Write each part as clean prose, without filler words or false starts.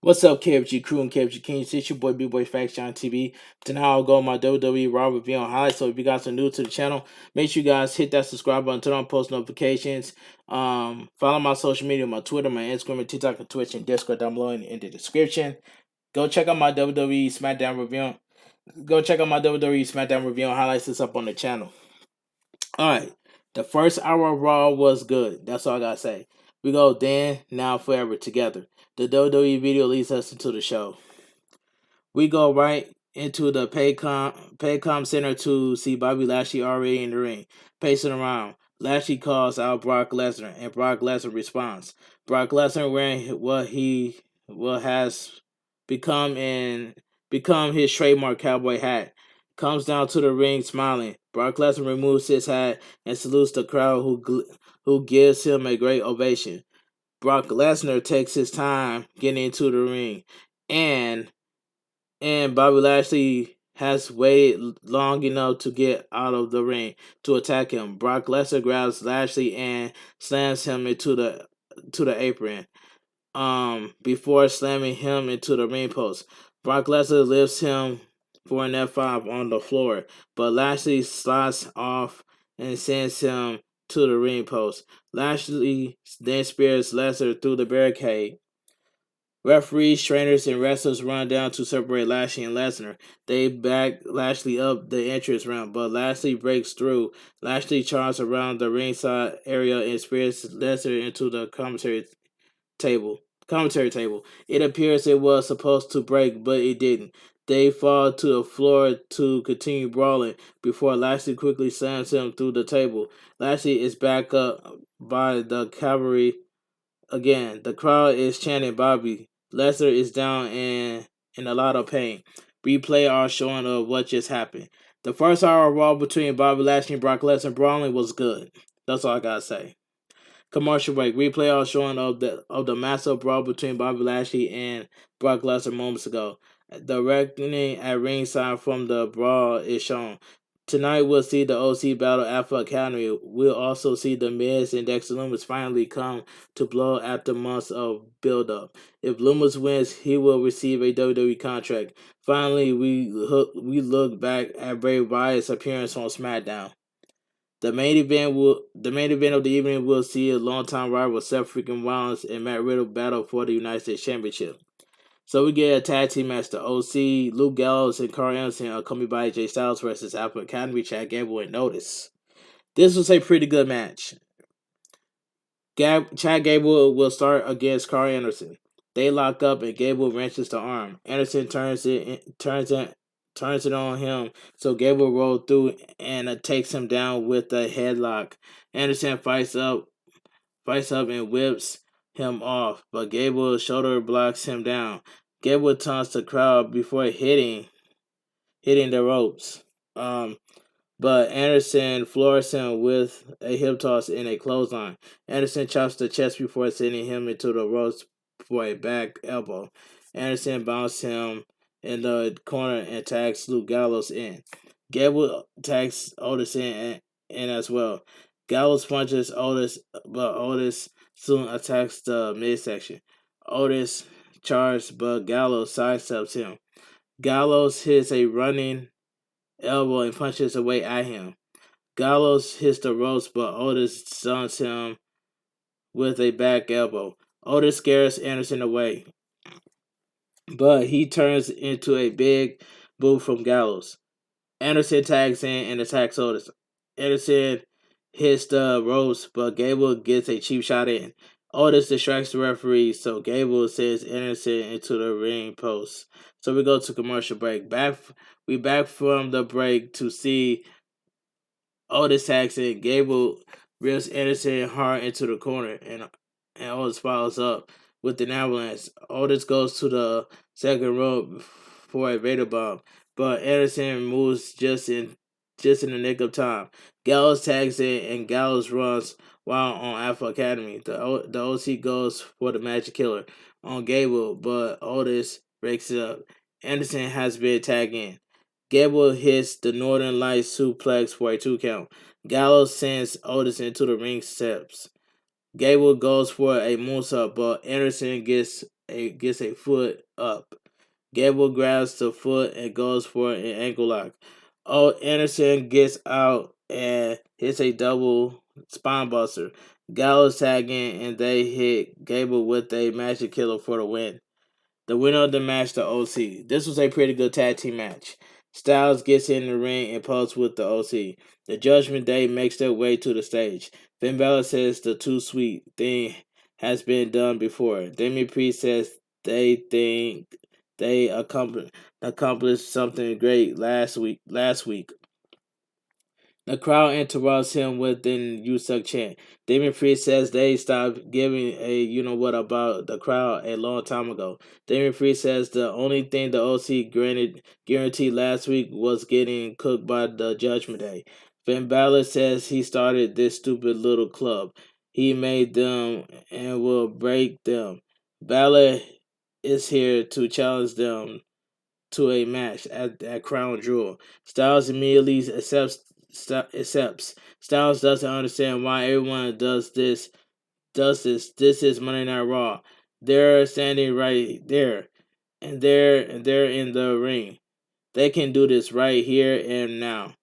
What's up, KFG Crew and KFG Kings? It's your boy Bigboyfactsjonnytv. Tonight I'll go my WWE Raw review on highlights. So if you guys are new to the channel, make sure you guys hit that subscribe button, turn on post notifications. Follow my social media, my Twitter, my Instagram, and TikTok, and Twitch, and Discord down below in the description. Go check out my WWE SmackDown review. Go check out my WWE SmackDown review on highlights. It's up on the channel. All right, the first hour of Raw was good. That's all I gotta say. We go then, now, forever together. The WWE video leads us into the show. We go right into the Paycom Center to see Bobby Lashley already in the ring, pacing around. Lashley calls out Brock Lesnar, and Brock Lesnar responds. Brock Lesnar, wearing what has become become his trademark cowboy hat, comes down to the ring smiling. Brock Lesnar removes his hat and salutes the crowd, who gives him a great ovation. Brock Lesnar takes his time getting into the ring, and Bobby Lashley has waited long enough to get out of the ring to attack him. Brock Lesnar grabs Lashley and slams him into the apron. Before slamming him into the ring post. Brock Lesnar lifts him for an F5 on the floor, but Lashley slides off and sends him to the ring post. Lashley then spears Lesnar through the barricade. Referees, trainers, and wrestlers run down to separate Lashley and Lesnar. They back Lashley up the entrance ramp, but Lashley breaks through. Lashley charges around the ringside area and spears Lesnar into the table. Commentary table. It appears it was supposed to break, but it didn't. They fall to the floor to continue brawling before Lashley quickly slams him through the table. Lashley is back up by the cavalry again. The crowd is chanting Bobby. Lesnar is down in a lot of pain. Replay are showing of what just happened. The first hour of Raw between Bobby Lashley and Brock Lesnar brawling was good. That's all I gotta say. Commercial break. Replay are showing of the massive brawl between Bobby Lashley and Brock Lesnar moments ago. The reckoning at ringside from the brawl is shown. Tonight we'll see the OC battle Alpha Academy. We'll also see the Miz and Dexter Lumis finally come to blow after months of build-up. If Lumis wins, he will receive a WWE contract. Finally, we look back at Bray Wyatt's appearance on SmackDown. The main event of the evening will see a longtime rival Seth freaking Rollins and Matt Riddle battle for the United States Championship. So we get a tag team match. The OC, Luke Gallows, and Carl Anderson are accompanied by AJ Styles versus Alpha Academy, Chad Gable, and Notice. This was a pretty good match. Chad Gable will start against Carl Anderson. They lock up and Gable wrenches the arm. Anderson turns it on him, so Gable rolls through and takes him down with a headlock. Anderson fights up and whips him off, but Gable's shoulder blocks him down. Gable taunts the crowd before hitting the ropes. But Anderson floors him with a hip toss and a clothesline. Anderson chops the chest before sending him into the ropes for a back elbow. Anderson bounces him in the corner and tags Luke Gallows in. Gable tags Otis in as well. Gallows punches Otis, but Otis soon attacks the midsection. Otis charges, but Gallows sidesteps him. Gallows hits a running elbow and punches away at him. Gallows hits the ropes, but Otis stuns him with a back elbow. Otis scares Anderson away, but he turns into a big boot from Gallows. Anderson tags in and attacks Otis. Anderson hits the ropes, but Gable gets a cheap shot in. Otis distracts the referee, so Gable sends Anderson into the ring post. So we go to commercial break. We back from the break to see Otis tags in. Gable rips Anderson hard into the corner, and Otis follows up with an avalanche. Otis goes to the second rope for a Vader bomb, but Anderson moves just in the nick of time. Gallows tags in, and Gallows runs while on Alpha Academy. The OC goes for the Magic Killer on Gable, but Otis breaks it up. Anderson has been tagged in. Gable hits the Northern Lights suplex for a 2 count. Gallows sends Otis into the ring steps. Gable goes for a moonsault, but Anderson gets gets a foot up. Gable grabs the foot and goes for an ankle lock. Oh, Anderson gets out and hits a double spine buster. Gallows tag in and they hit Gable with a magic killer for the win. The winner of the match, the OC. This was a pretty good tag team match. Styles gets in the ring and pulls with the OC. The Judgment Day makes their way to the stage. Finn Balor says the too sweet thing has been done before. Damian Priest says they think they accomplished something great last week. The crowd interrupts him with an "You suck" chant. Damien Priest says they stopped giving a you know what about the crowd a long time ago. Damien Priest says the only thing the OC guaranteed last week was getting cooked by the Judgment Day. Finn Balor says he started this stupid little club. He made them and will break them. Balor is here to challenge them to a match at Crown Jewel. Styles immediately accepts. Styles doesn't understand why everyone does this. This is Monday Night Raw. They're standing right there, and they're in the ring. They can do this right here and now.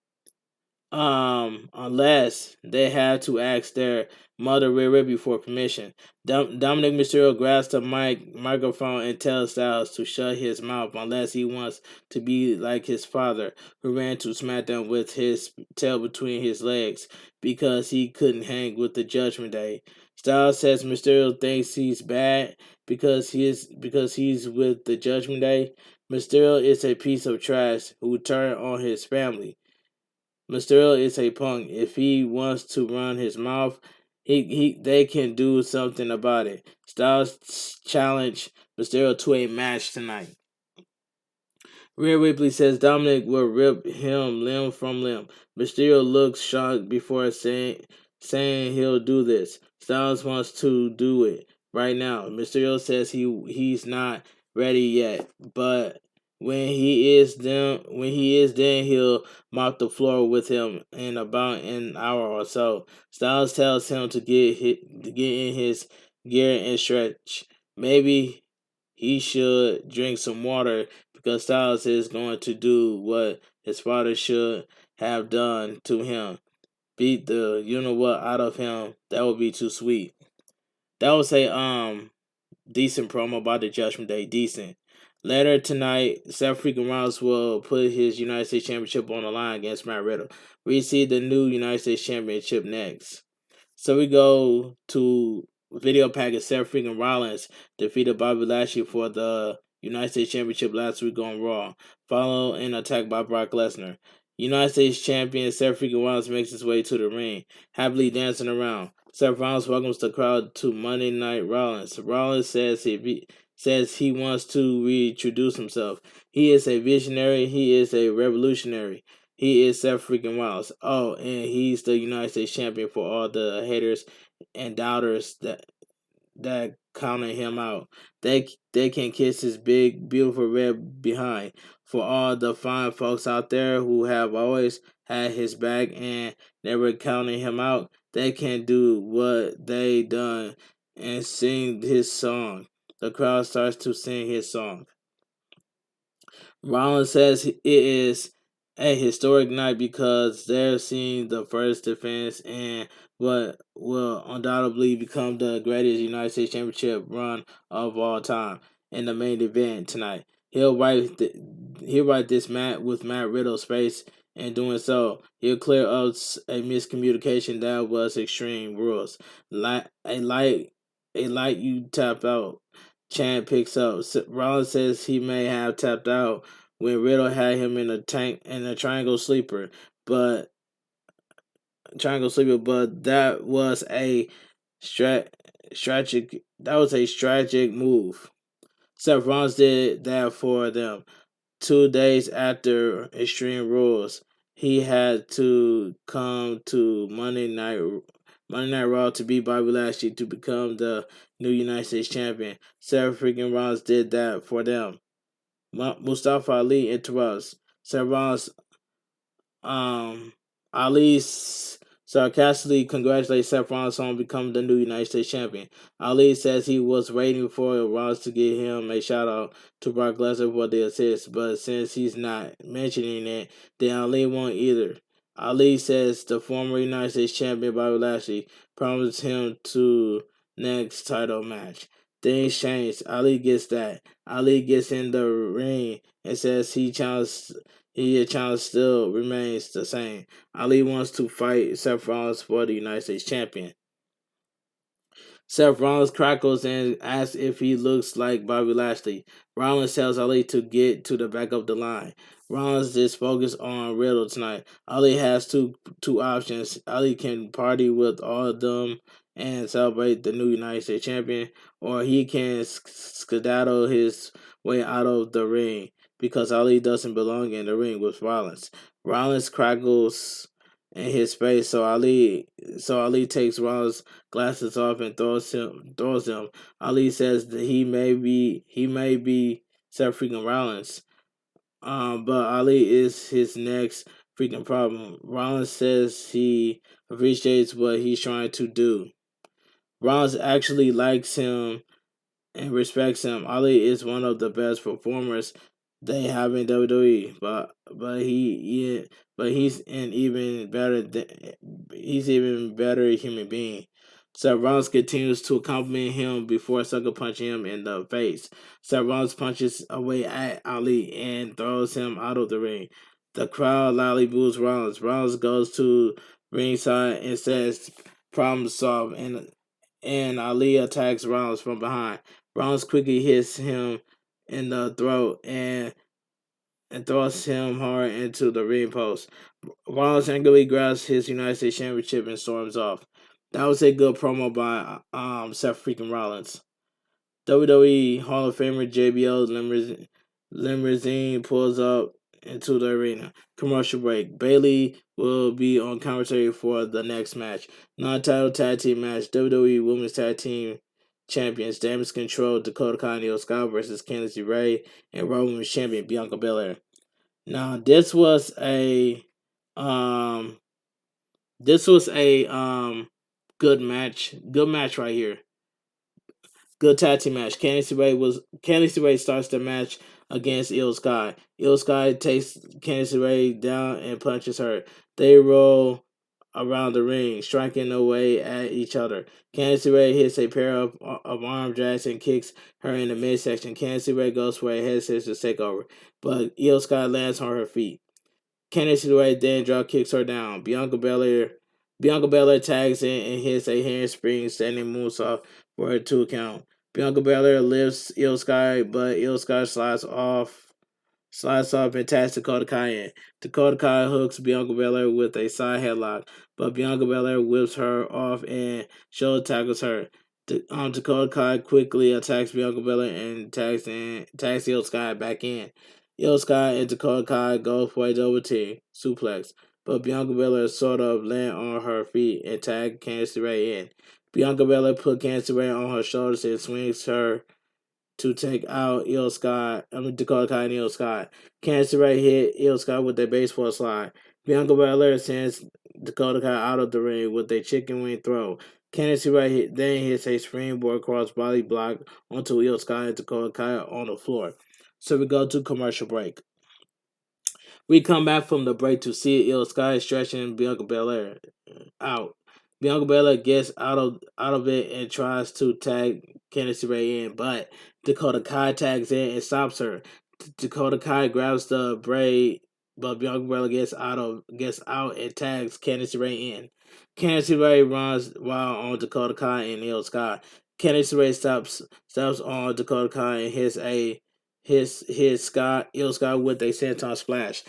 Unless they have to ask their mother Riri for permission. Dominic Mysterio grabs the microphone and tells Styles to shut his mouth unless he wants to be like his father, who ran to SmackDown with his tail between his legs because he couldn't hang with the Judgment Day. Styles says Mysterio thinks he's bad because he's with the Judgment Day. Mysterio is a piece of trash who turned on his family. Mysterio is a punk. If he wants to run his mouth, they can do something about it. Styles challenge Mysterio to a match tonight. Rhea Ripley says Dominic will rip him limb from limb. Mysterio looks shocked before saying he'll do this. Styles wants to do it right now. Mysterio says he's not ready yet, but when he is, then he'll mop the floor with him in about an hour or so. Styles tells him to get in his gear and stretch. Maybe he should drink some water because Styles is going to do what his father should have done to him. Beat the you know what out of him. That would be too sweet. That was a decent promo about the Judgment Day. Decent. Later tonight, Seth freaking Rollins will put his United States Championship on the line against Matt Riddle. We see the new United States Championship next. So we go to video package. Seth freaking Rollins defeated Bobby Lashley for the United States Championship last week on Raw, followed an attack by Brock Lesnar. United States Champion Seth freaking Rollins makes his way to the ring, happily dancing around. Seth Rollins welcomes the crowd to Monday Night Rollins. Rollins says he wants to reintroduce himself. He is a visionary. He is a revolutionary. He is Seth freaking Rollins. Oh, and he's the United States champion for all the haters and doubters that counted him out. They can kiss his big, beautiful red behind. For all the fine folks out there who have always had his back and never counted him out, they can do what they done and sing his song. The crowd starts to sing his song. Rollins says it is a historic night because they're seeing the first defense and what will undoubtedly become the greatest United States Championship run of all time in the main event tonight. He'll write this match with Matt Riddle's face. In doing so, he'll clear up a miscommunication that was Extreme Rules. A light you tap out. Chan picks up. Rollins says he may have tapped out when Riddle had him in a triangle sleeper, but that was a strategic move. Seth Rollins did that for them. 2 days after Extreme Rules, he had to come to Monday Night Raw to beat Bobby Lashley to become the new United States Champion. Seth freaking Rollins did that for them. Mustafa Ali interrupts. Seth Rollins, Ali sarcastically congratulates Seth Rollins on becoming the new United States Champion. Ali says he was waiting for Rollins to give him a shout out to Brock Lesnar for the assist, but since he's not mentioning it, then Ali won't either. Ali says the former United States Champion Bobby Lashley promised him to next title match. Things change. Ali gets that. Ali gets in the ring and says his challenge still remains the same. Ali wants to fight Seth Rollins for the United States Champion. Seth Rollins crackles and asks if he looks like Bobby Lashley. Rollins tells Ali to get to the back of the line. Rollins is focused on Riddle tonight. Ali has two options. Ali can party with all of them and celebrate the new United States Champion, or he can skedaddle his way out of the ring because Ali doesn't belong in the ring with Rollins. Rollins crackles in his face, so Ali takes Rollins' glasses off and throws him. Ali says that he may be Seth freaking Rollins. But Ali is his next freaking problem. Rollins says he appreciates what he's trying to do. Rollins actually likes him and respects him. Ali is one of the best performers they have in WWE, but he's an even better human being. Seth Rollins continues to compliment him before sucker punching him in the face. Seth Rollins punches away at Ali and throws him out of the ring. The crowd loudly boos Rollins. Rollins goes to ringside and says, "Problem solved," and Ali attacks Rollins from behind. Rollins quickly hits him in the throat and throws him hard into the ring post. Rollins angrily grabs his United States Championship and storms off. That was a good promo by Seth freaking Rollins. WWE Hall of Famer JBL limousine pulls up into the arena. Commercial break. Bayley will be on commentary for the next match. Non-title tag team match. WWE Women's Tag Team Champions Damage Control Dakota Kai and Io Sky versus Candice LeRae and Raw Women's Champion Bianca Belair. Now this was a good match. Good match right here. Good tag team match. Candice LeRae starts the match against Io Sky. Io Sky takes Candice LeRae down and punches her. They roll around the ring, striking away at each other. Candice LeRae hits a pair of arm drags and kicks her in the midsection. Candice LeRae goes for a head scissors takeover, but Io Sky lands on her feet. Candice LeRae then drop kicks her down. Bianca Belair tags in and hits a handspring standing moonsault for a 2 count. Bianca Belair lifts Io Sky, but Io Sky slides off and tags Dakota Kai in. Dakota Kai hooks Bianca Belair with a side headlock, but Bianca Belair whips her off and shoulder tackles her. Dakota Kai quickly attacks Bianca Belair and tags Io Sky back in. Io Sky and Dakota Kai go for a double team suplex, but Bianca Belair sort of land on her feet and tag Candice LeRae in. Bianca Belair put Candice LeRae on her shoulders and swings her to take out Dakota Kai and Io Sky. Candice LeRae hit Io Sky with a baseball slide. Bianca Belair sends Dakota Kai out of the ring with a chicken wing throw. Candice LeRae then hits a springboard crossbody block onto Io Sky and Dakota Kai on the floor. So we go to commercial break. We come back from the break to see Io Sky stretching Bianca Belair out. Bianca Belair gets out of it and tries to tag Candice LeRae in, but Dakota Kai tags in and stops her. Dakota Kai grabs the braid, but Bianca Belair gets out and tags Candice LeRae in. Candice LeRae runs while on Dakota Kai and Io Sky. Candice LeRae stops on Dakota Kai and hits Io Sky with a senton splash.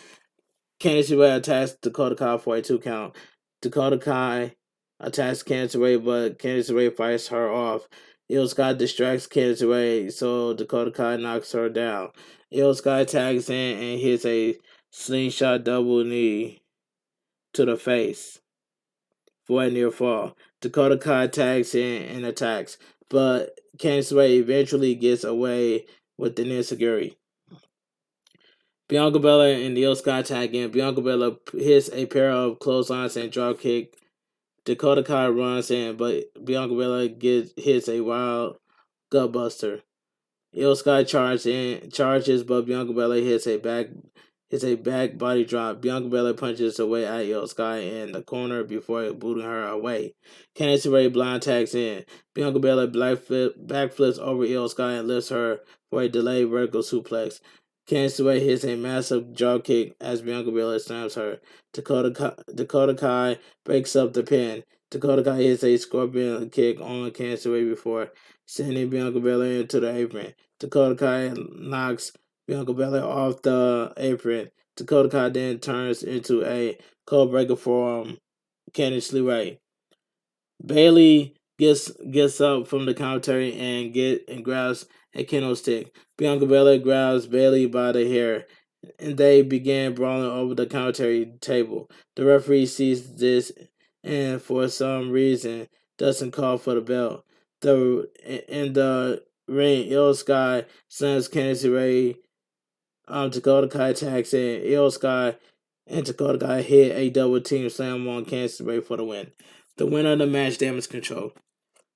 Candice LeRae attacks Dakota Kai for a 2 count. Dakota Kai attacks Candice LeRae, but Candice LeRae fights her off. Io Sky distracts Candice LeRae, so Dakota Kai knocks her down. Io Sky tags in and hits a slingshot double knee to the face for a near fall. Dakota Kai tags in and attacks, but Candice LeRae eventually gets away with the enziguri. Bianca Belair and Io Sky tag in. Bianca Belair hits a pair of clotheslines and drop kick Dakota Kai runs in, but Bianca Belair hits a wild gutbuster. Io Sky charges, but Bianca Belair hits a back body drop. Bianca Belair punches away at Io Sky in the corner before booting her away. Candice LeRae blind tags in. Bianca Belair backflips over Io Sky and lifts her for a delayed vertical suplex. Candice LeRae hits a massive drop kick as Bianca Belair slams her. Dakota Kai breaks up the pin. Dakota Kai hits a scorpion kick on Candice LeRae before sending Bianca Belair into the apron. Dakota Kai knocks Bianca Belair off the apron. Dakota Kai then turns into a code breaker for Candice LeRae. Bailey gets up from the commentary and grabs a kendo stick. Bianca Belair grabs Bailey by the hair, and they begin brawling over the commentary table. The referee sees this and for some reason doesn't call for the bell. In the ring, Io Sky slams Candice LeRae. Dakota Kai attacks in. Io Sky and Dakota Kai hit a double team slam on Candice LeRae for the win. The winner of the match, Damage Control.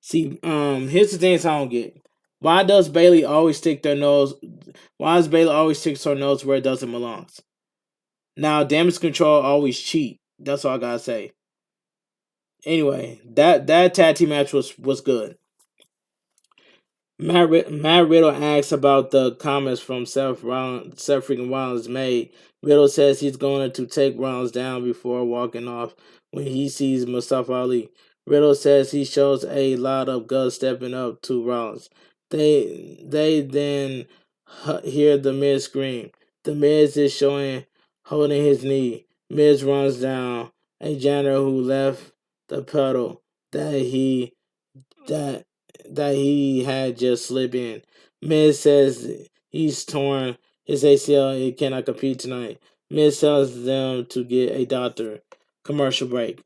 See, here's the things I don't get. Why does Bailey always stick their nose? Why does Bailey always stick her nose where it doesn't belong? Now, Damage Control always cheat. That's all I gotta say. Anyway, that tag team match was good. Matt Riddle asks about the comments from Seth freaking Rollins made. Riddle says he's going to take Rollins down before walking off when he sees Mustafa Ali. Riddle says he shows a lot of guts stepping up to Rollins. They then hear the Miz scream. The Miz is holding his knee. Miz runs down a janitor who left the puddle that he that that he had just slipped in. Miz says he's torn his ACL and he cannot compete tonight. Miz tells them to get a doctor. Commercial break.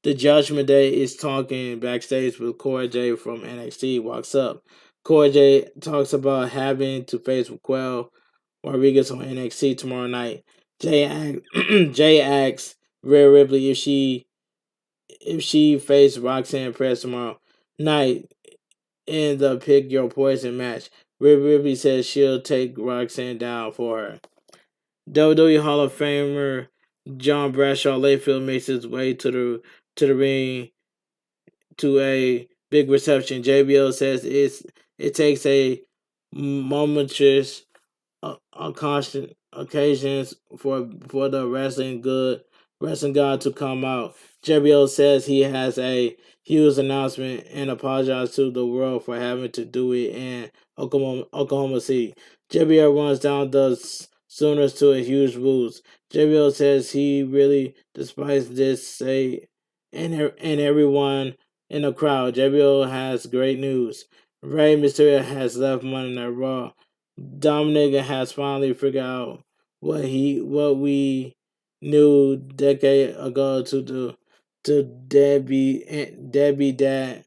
The Judgment Day is talking backstage with Cora J from NXT. Walks up. Cora J talks about having to face Raquel Rodriguez on NXT tomorrow night. Jay asks Rhea Ripley if she faced Roxanne Perez tomorrow night in the Pick Your Poison match. Rhea Ripley says she'll take Roxanne down for her. WWE Hall of Famer John Bradshaw Layfield makes his way to the ring to a big reception. JBL says it takes a momentous constant occasions for the wrestling god to come out. JBL says he has a huge announcement and apologizes to the world for having to do it in Oklahoma City. JBL runs down the Sooners to a huge boost. JBL says he really despises this say and everyone in the crowd. JBL has great news. Rey Mysterio has left Monday Night Raw. Dominic has finally figured out what we knew decade ago to Debbie that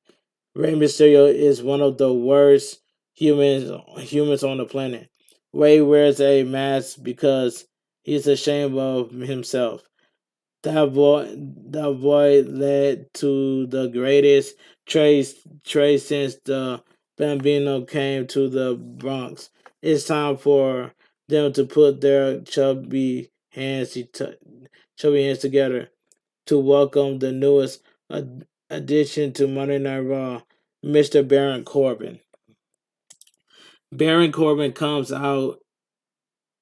Rey Mysterio is one of the worst humans on the planet. Rey wears a mask because he's ashamed of himself. That boy led to the greatest trade since the Bambino came to the Bronx. It's time for them to put their chubby hands together to welcome the newest addition to Monday Night Raw, Mr. Baron Corbin. Baron Corbin comes out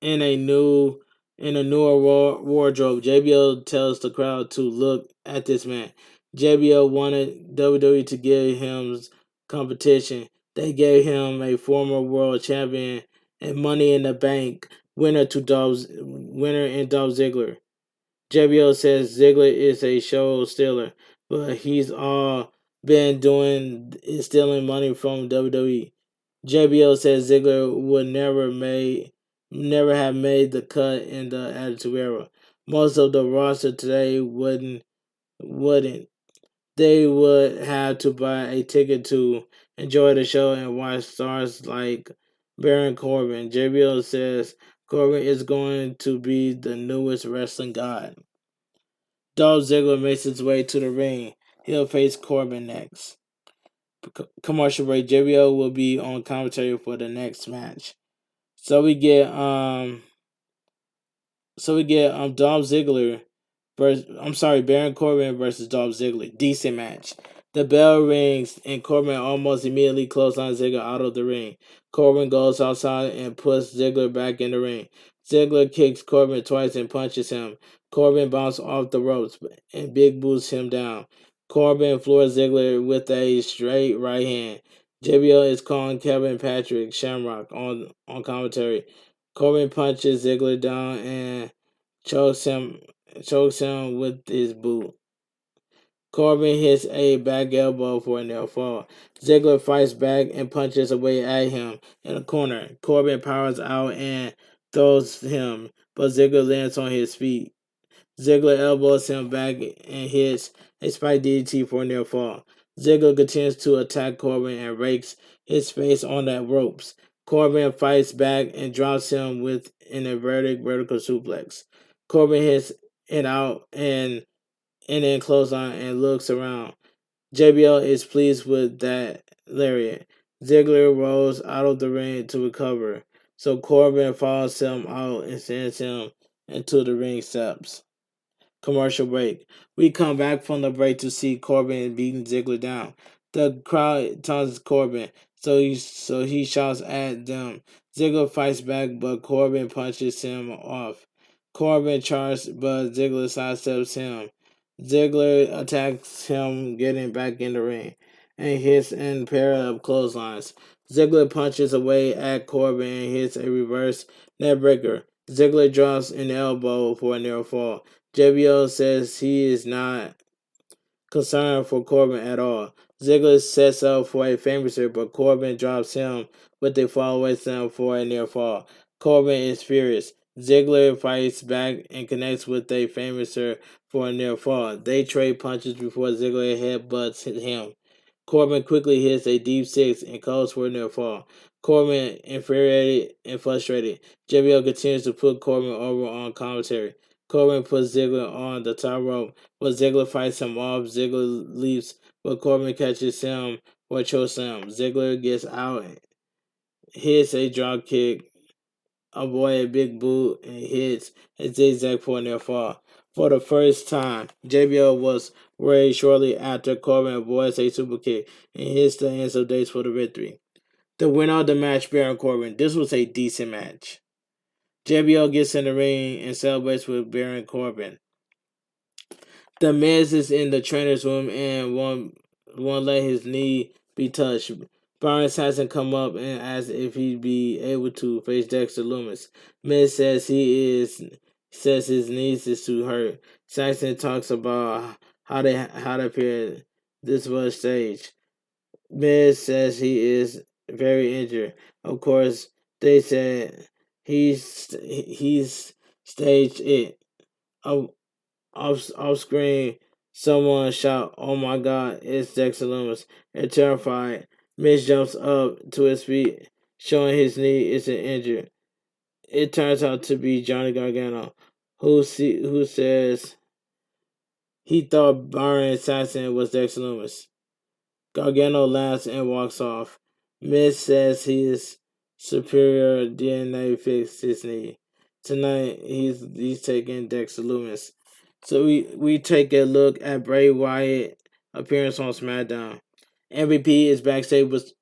in a newer wardrobe. JBL tells the crowd to look at this man. JBL wanted WWE to give him competition. They gave him a former world champion and Money in the Bank winner in Dolph Ziggler. JBL says Ziggler is a show stealer, but he's all been doing is stealing money from WWE. JBL says Ziggler would never have made the cut in the Attitude Era. Most of the roster today wouldn't. They would have to buy a ticket to enjoy the show and watch stars like Baron Corbin. JBL says Corbin is going to be the newest wrestling god. Dolph Ziggler makes his way to the ring. He'll face Corbin next. Commercial break. JBL will be on commentary for the next match. So we get Dolph Ziggler Baron Corbin versus Dolph Ziggler. Decent match. The bell rings and Corbin almost immediately clotheslines Ziggler out of the ring. Corbin goes outside and puts Ziggler back in the ring. Ziggler kicks Corbin twice and punches him. Corbin bounces off the ropes and big boots him down. Corbin floors Ziggler with a straight right hand. JBL is calling Kevin Patrick Shamrock on commentary. Corbin punches Ziggler down and chokes him with his boot. Corbin hits a back elbow for a near fall. Ziggler fights back and punches away at him in the corner. Corbin powers out and throws him, but Ziggler lands on his feet. Ziggler elbows him back and hits a spike DDT for a near fall. Ziggler continues to attack Corbin and rakes his face on the ropes. Corbin fights back and drops him with an inverted vertical suplex. Corbin hits it out and then clothesline and looks around. JBL is pleased with that lariat. Ziggler rolls out of the ring to recover, so Corbin follows him out and sends him into the ring steps. Commercial break. We come back from the break to see Corbin beating Ziggler down. The crowd taunts Corbin, so he shouts at them. Ziggler fights back, but Corbin punches him off. Corbin charges, but Ziggler sidesteps him. Ziggler attacks him, getting back in the ring, and hits in pair of clotheslines. Ziggler punches away at Corbin and hits a reverse neckbreaker. Ziggler drops an elbow for a near fall. JBL says he is not concerned for Corbin at all. Ziggler sets up for a famouser, but Corbin drops him with a fallaway slam for a near fall. Corbin is furious. Ziggler fights back and connects with a famouser for a near fall. They trade punches before Ziggler headbutts him. Corbin quickly hits a deep six and calls for a near fall. Corbin infuriated and frustrated. JBL continues to put Corbin over on commentary. Corbin puts Ziggler on the top rope, but Ziggler fights him off. Ziggler leaps, but Corbin catches him for a chokeslam. Ziggler gets out, hits a drop kick, avoids a big boot, and hits a zigzag for a near fall. For the first time, JBL was worried shortly after Corbin avoids a super kick and hits the ends of days for the victory. The winner of the match, Baron Corbin. This was a decent match. JBL gets in the ring and celebrates with Baron Corbin. The Miz is in the trainer's room and won't let his knee be touched. Barnes hasn't come up and asks if he'd be able to face Dexter Lumis. Miz says his knees is too hurt. Saxton talks about how they appear this much stage. Miz says he is very injured. Of course, they said he's staged it. Off screen, someone shout, "Oh my God, it's Dexter Lumis." And terrified, Miz jumps up to his feet, showing his knee isn't injured. It turns out to be Johnny Gargano, who says he thought Byron Saxton was Dexter Lumis. Gargano laughs and walks off. Miz says his superior DNA fixed his knee. Tonight, he's taking Dexter Lumis. So we take a look at Bray Wyatt appearance on SmackDown. MVP is backstage with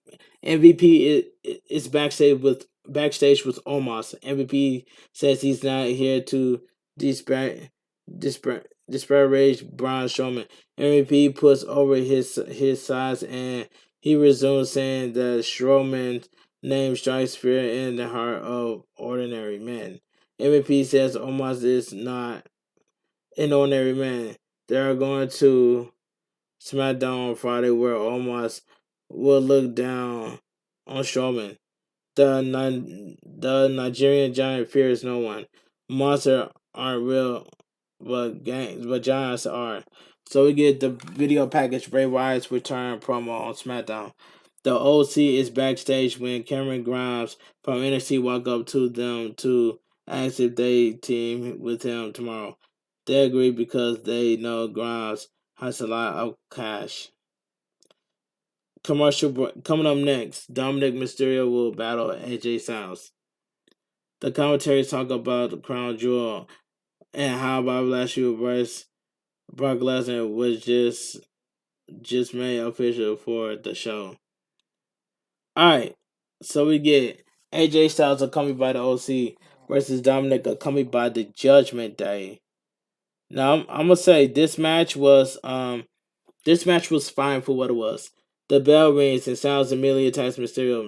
backstage with Omos. MVP says he's not here to disparage Braun Strowman. MVP puts over his size and he resumes saying that Strowman's name strikes fear in the heart of ordinary men. MVP says Omos is not an ordinary man. They are going to SmackDown on Friday where Omos will look down on Strowman. The Nigerian giant fears no one. Monsters aren't real, but giants are. So we get the video package Bray Wyatt's return promo on SmackDown. The OC is backstage when Cameron Grimes from NXT walk up to them to ask if they team with him tomorrow. They agree because they know Grimes has a lot of cash. Coming up next, Dominic Mysterio will battle AJ Styles. The commentaries talk about the crown jewel and how Bobby Lashley versus Brock Lesnar was just made official for the show. Alright, so we get AJ Styles accompanied by the OC versus Dominic accompanied by the Judgment Day. Now I'm gonna say this match was fine for what it was. The bell rings and Styles immediately attacks Mysterio.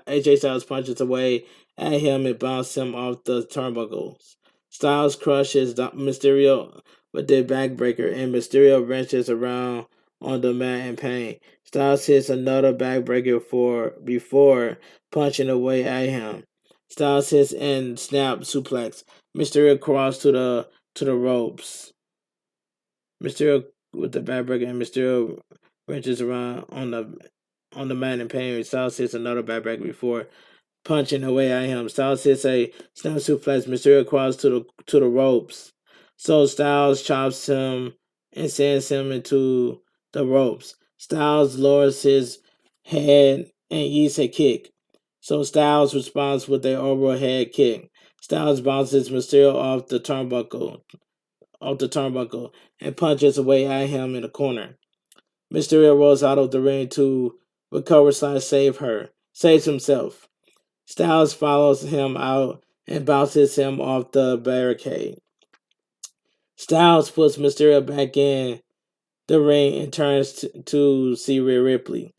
AJ Styles punches away at him and bounces him off the turnbuckles. Styles crushes Mysterio with the backbreaker and Mysterio wrenches around on the mat in pain. Styles hits another backbreaker before punching away at him. Styles hits and snap suplex. Mysterio crawls to the ropes. Mysterio with the backbreaker and Mysterio wrenches around on the mat in pain. Styles hits another backbreaker before punching away at him. Styles hits a snap suplex. Mysterio crawls to the ropes. So Styles chops him and sends him into the ropes. Styles lowers his head and eats a kick. So Styles responds with a overhead kick. Styles bounces Mysterio off the turnbuckle and punches away at him in the corner. Mysterio rolls out of the ring to recover / saves himself. Styles follows him out and bounces him off the barricade. Styles puts Mysterio back in the ring and turns to see Rhea Ripley.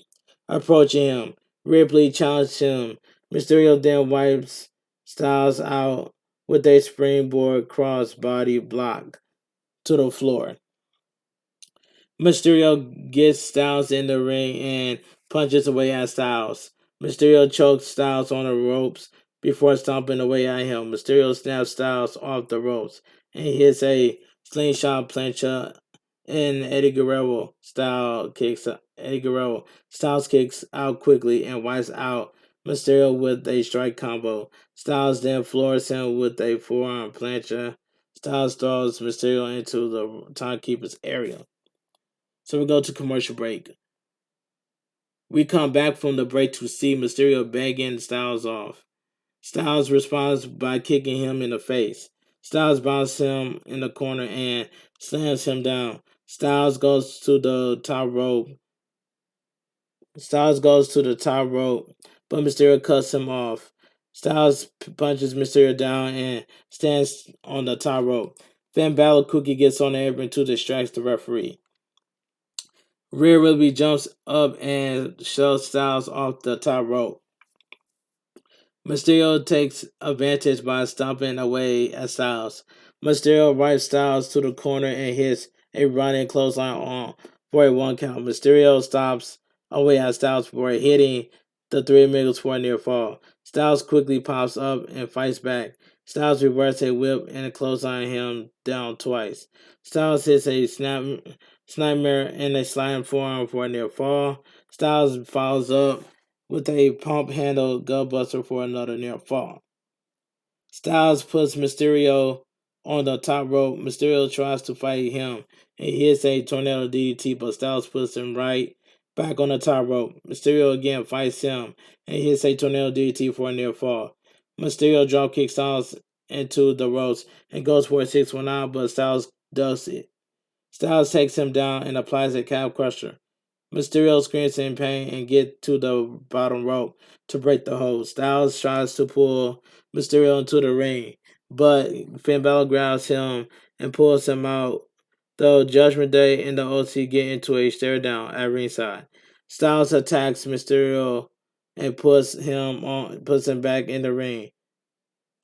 Approaching him, Ripley challenges him. Mysterio then wipes Styles out with a springboard crossbody block to the floor. Mysterio gets Styles in the ring and punches away at Styles. Mysterio chokes Styles on the ropes before stomping away at him. Mysterio snaps Styles off the ropes and hits a slingshot plancha and Eddie Guerrero Styles kicks out quickly and wipes out Mysterio with a strike combo. Styles then floors him with a forearm plancha. Styles throws Mysterio into the timekeeper's area. So we go to commercial break. We come back from the break to see Mysterio begging Styles off. Styles responds by kicking him in the face. Styles bounces him in the corner and slams him down. Styles goes to the top rope. But Mysterio cuts him off. Styles punches Mysterio down and stands on the top rope. Finn Balor quickly gets on the apron to distract the referee. Rhea Ripley jumps up and shoves Styles off the top rope. Mysterio takes advantage by stomping away at Styles. Mysterio rides Styles to the corner and hits a running clothesline on for a 1 count. Mysterio stops away at Styles for hitting the Three Amigos for a near fall. Styles quickly pops up and fights back. Styles reverses a whip and clothesline him down twice. Styles hits a snapmare and a sliding forearm for a near fall. Styles follows up with a pump handle gutbuster for another near fall. Styles puts Mysterio on the top rope. Mysterio tries to fight him and hits a tornado DDT, but Styles puts him right back on the top rope. Mysterio again fights him and hits a tornado DDT for a near fall. Mysterio dropkicks Styles into the ropes and goes for a 619, but Styles does it. Styles takes him down and applies a calf crusher. Mysterio screams in pain and gets to the bottom rope to break the hold. Styles tries to pull Mysterio into the ring, but Finn Balor grabs him and pulls him out. Though Judgment Day and the OC get into a stare down at ringside. Styles attacks Mysterio and puts him back in the ring.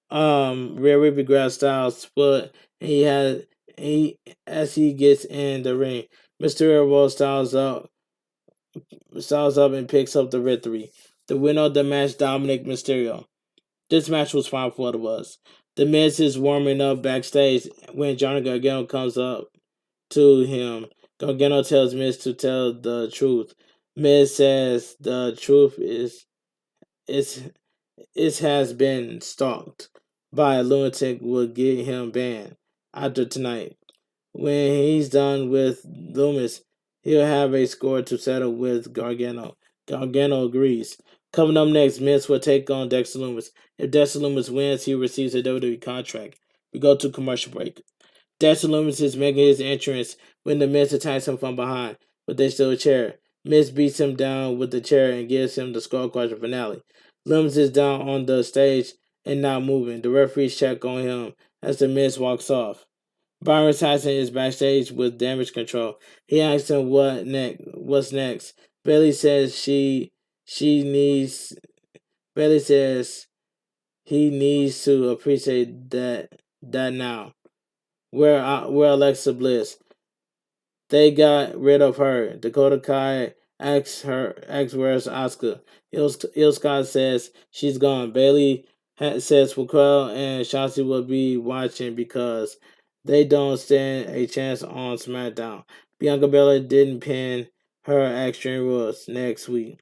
Rhea Ripley grabs Styles' foot and as he gets in the ring. Mysterio rolls Styles up and picks up the victory. The winner of the match, Dominic Mysterio. This match was fine for what it was. The Miz is warming up backstage when Johnny Gargano comes up to him. Gargano tells Miz to tell the truth. Miz says the truth is has been stalked by a lunatic will get him banned after tonight. When he's done with Loomis, he'll have a score to settle with Gargano. Gargano agrees. Coming up next, Miz will take on Dexter Loomis. If Dexter Loomis wins, he receives a WWE contract. We go to commercial break. Dexter Loomis is making his entrance when the Miz attacks him from behind, but there's still a chair. Miz beats him down with the chair and gives him the skull crusher finale. Loomis is down on the stage and not moving. The referees check on him as the Miz walks off. Byron Tyson is backstage with damage control. He asks him what's next. Bailey says she needs Bailey says he needs to appreciate that now. Where Alexa Bliss? They got rid of her. Dakota Kai asks where's Asuka. Il Scott says she's gone. Bailey says Raquel and Shotzi will be watching because they don't stand a chance on SmackDown. Bianca Belair didn't pin her at Extreme Rules next week.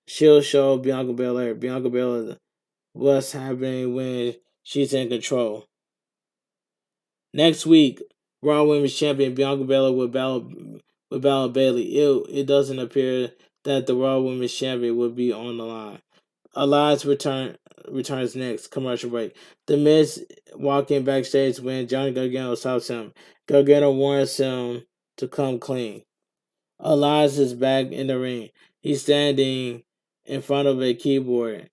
She'll show Bianca Belair what's happening when she's in control. Next week, Raw Women's Champion Bianca Belair will battle Bailey. It doesn't appear that the Raw Women's Champion will be on the line. Elias returns next. Commercial break. The Miz walking backstage when Johnny Gargano stops him. Gargano warns him to come clean. Elias is back in the ring. He's standing in front of a keyboard.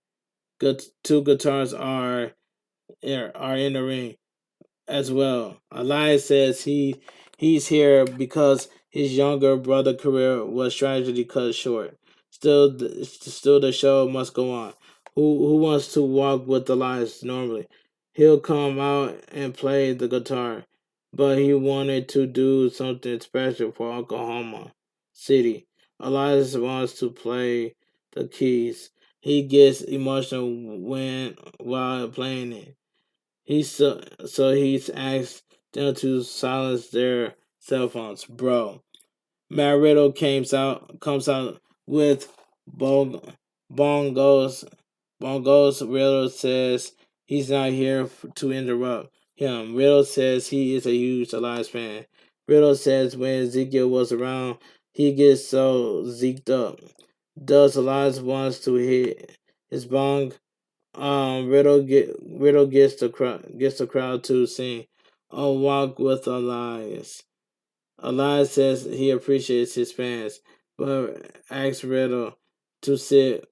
Two guitars are in the ring as well. Elias says he's here because his younger brother' career was tragically cut short. Still, the show must go on. Who wants to walk with Elias normally? He'll come out and play the guitar, but he wanted to do something special for Oklahoma City. Elias wants to play the keys. He gets emotional while playing it. He's asked them to silence their cell phones, bro. Matt Riddle comes out with bongos. Bongos. Riddle says he's not here to interrupt him. Riddle says he is a huge Elias fan. Riddle says when Ezekiel was around, he gets so zeked up. Does Elias wants to hit his bong? Riddle gets the crowd to sing "On Walk with Elias." Elias says he appreciates his fans, but asks Riddle to sit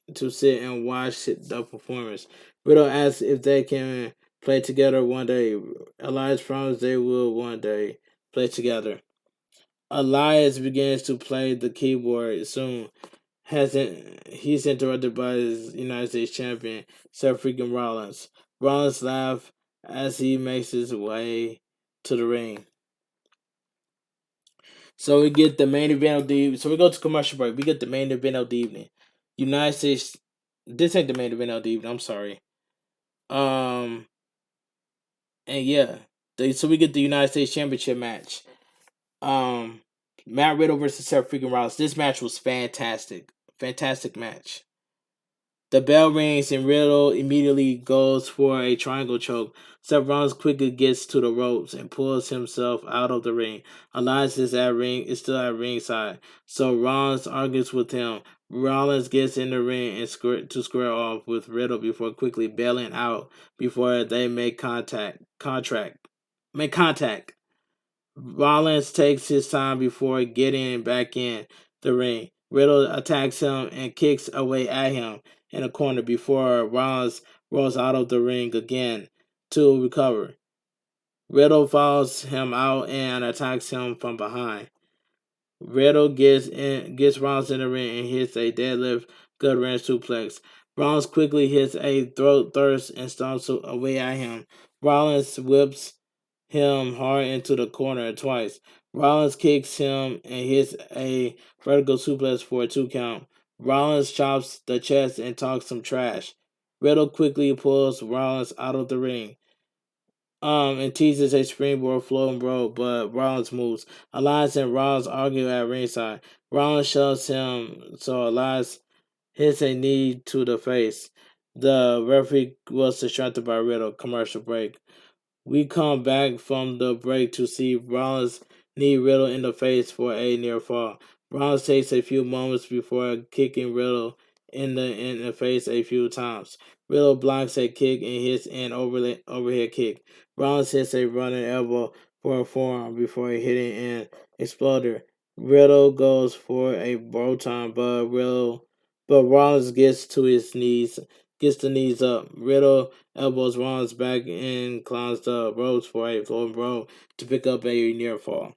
and watch the performance. Riddle asks if they can play together one day. Elias promises they will one day play together. Elias begins to play the keyboard soon. He's interrupted by his United States champion, Seth freaking Rollins. Rollins laughs as he makes his way to the ring. So we get the main event of the so we go to commercial break. We get the main event of the evening. United States this ain't the main event of the evening, I'm sorry. Um and yeah. So we get the United States Championship match. Um Matt Riddle versus Seth freaking Rollins. This match was fantastic. Fantastic match. The bell rings and Riddle immediately goes for a triangle choke. Seth Rollins quickly gets to the ropes and pulls himself out of the ring. Elias is still at ringside, so Rollins argues with him. Rollins gets in the ring and square off with Riddle before quickly bailing out before they make contact. Rollins takes his time before getting back in the ring. Riddle attacks him and kicks away at him in a corner before Rollins rolls out of the ring again to recover. Riddle follows him out and attacks him from behind. Riddle gets Rollins in the ring and hits a deadlift gut wrench suplex. Rollins quickly hits a throat thrust and stomps away at him. Rollins whips him hard into the corner twice. Rollins kicks him and hits a vertical suplex for a 2 count. Rollins chops the chest and talks some trash. Riddle quickly pulls Rollins out of the ring. And teases a springboard floating bro, but Rollins moves. Elias and Rollins argue at ringside. Rollins shoves him, so Elias hits a knee to the face. The referee was distracted by Riddle. Commercial break. We come back from the break to see Rollins knee Riddle in the face for a near fall. Rollins takes a few moments before kicking Riddle in the face a few times. Riddle blocks a kick and hits an overhead kick. Rollins hits a running elbow for a forearm before hitting an exploder. Riddle goes for a Broton, but Rollins gets the knees up. Riddle elbows Rollins back and climbs the ropes for a floating roll to pick up a near fall.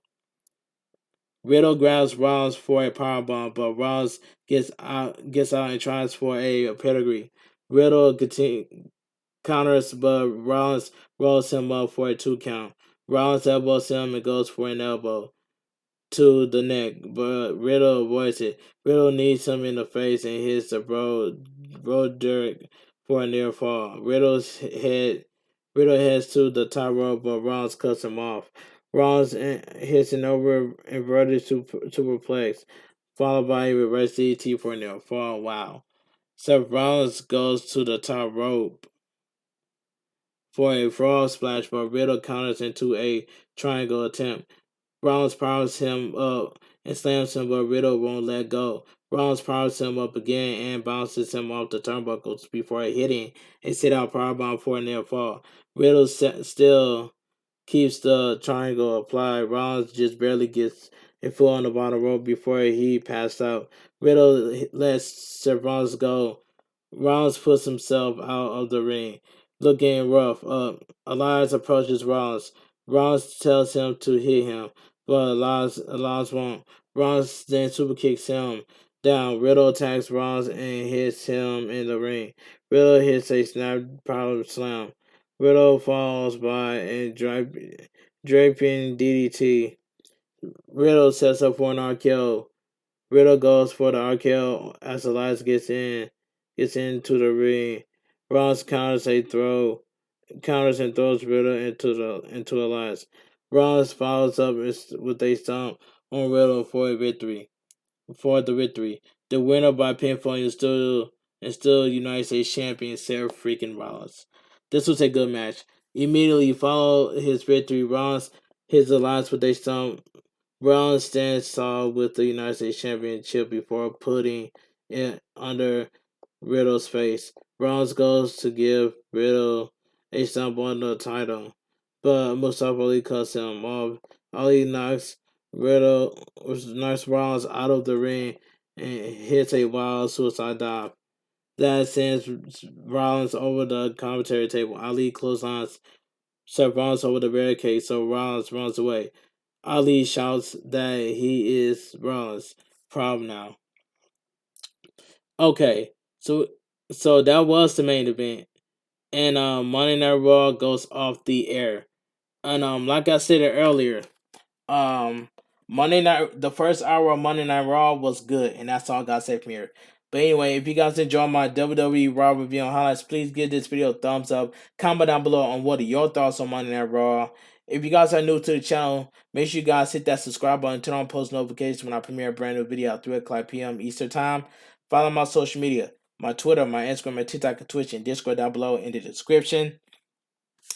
Riddle grabs Rollins for a powerbomb, but Rollins gets out and tries for a pedigree. Riddle counters, but Rollins rolls him up for a 2 count. Rollins elbows him and goes for an elbow to the neck, but Riddle avoids it. Riddle knees him in the face and hits the road dirt for a near fall. Riddle heads to the top rope, but Rollins cuts him off. Rollins hits an inverted superplex, followed by a reverse DDT for a near fall. Wow. Seth Rollins goes to the top rope for a frog splash, but Riddle counters into a triangle attempt. Rollins powers him up and slams him, but Riddle won't let go. Rollins powers him up again and bounces him off the turnbuckles before hitting a sit-out powerbomb for a near fall. Riddle still keeps the triangle applied. Rollins just barely gets a foot on the bottom rope before he passed out. Riddle lets Seth Rollins go. Rollins puts himself out of the ring, looking rough. Elias approaches Rollins. Rollins tells him to hit him, but Elias won't. Rollins then super kicks him down. Riddle attacks Rollins and hits him in the ring. Riddle hits a snap power slam. Riddle falls by a draping DDT. Riddle sets up for an RKO. Riddle goes for the RKO as Elias gets into the ring. Rollins counters and throws Riddle into Elias. Rollins follows up with a stomp on Riddle for the victory. The winner by pinfall is still United States champion Seth freaking Rollins. This was a good match. Immediately follow his victory, Rollins hits Elias with a stomp. Rollins stands tall with the United States Championship before putting it under Riddle's face. Rollins goes to give Riddle a stomp on the title, but Mustafa Ali cuts him off. Ali knocks Rollins out of the ring and hits a wild suicide dive. That sends Rollins over the commentary table. Ali clotheslines Seth Rollins over the barricade, so Rollins runs away. Ali shouts that he is Rollins' problem now. Okay, so that was the main event, and Monday Night Raw goes off the air, and like I said earlier, um, the first hour of Monday Night Raw was good, and that's all I gotta say from here. But anyway, if you guys enjoyed my WWE Raw review and highlights, please give this video a thumbs up. Comment down below on what are your thoughts on Monday Night Raw. If you guys are new to the channel, make sure you guys hit that subscribe button, turn on post notifications when I premiere a brand new video at 3 o'clock p.m. Eastern Time. Follow my social media, my Twitter, my Instagram, my TikTok, and Twitch, and Discord down below in the description.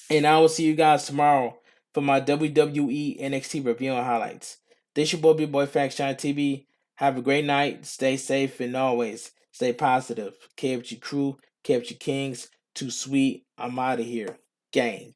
And I will see you guys tomorrow for my WWE NXT review and highlights. This your boy, Bigboyfactsjonnytv. Have a great night. Stay safe and always stay positive. KFG CREW KFG Kings. Too sweet. I'm out of here. Gang.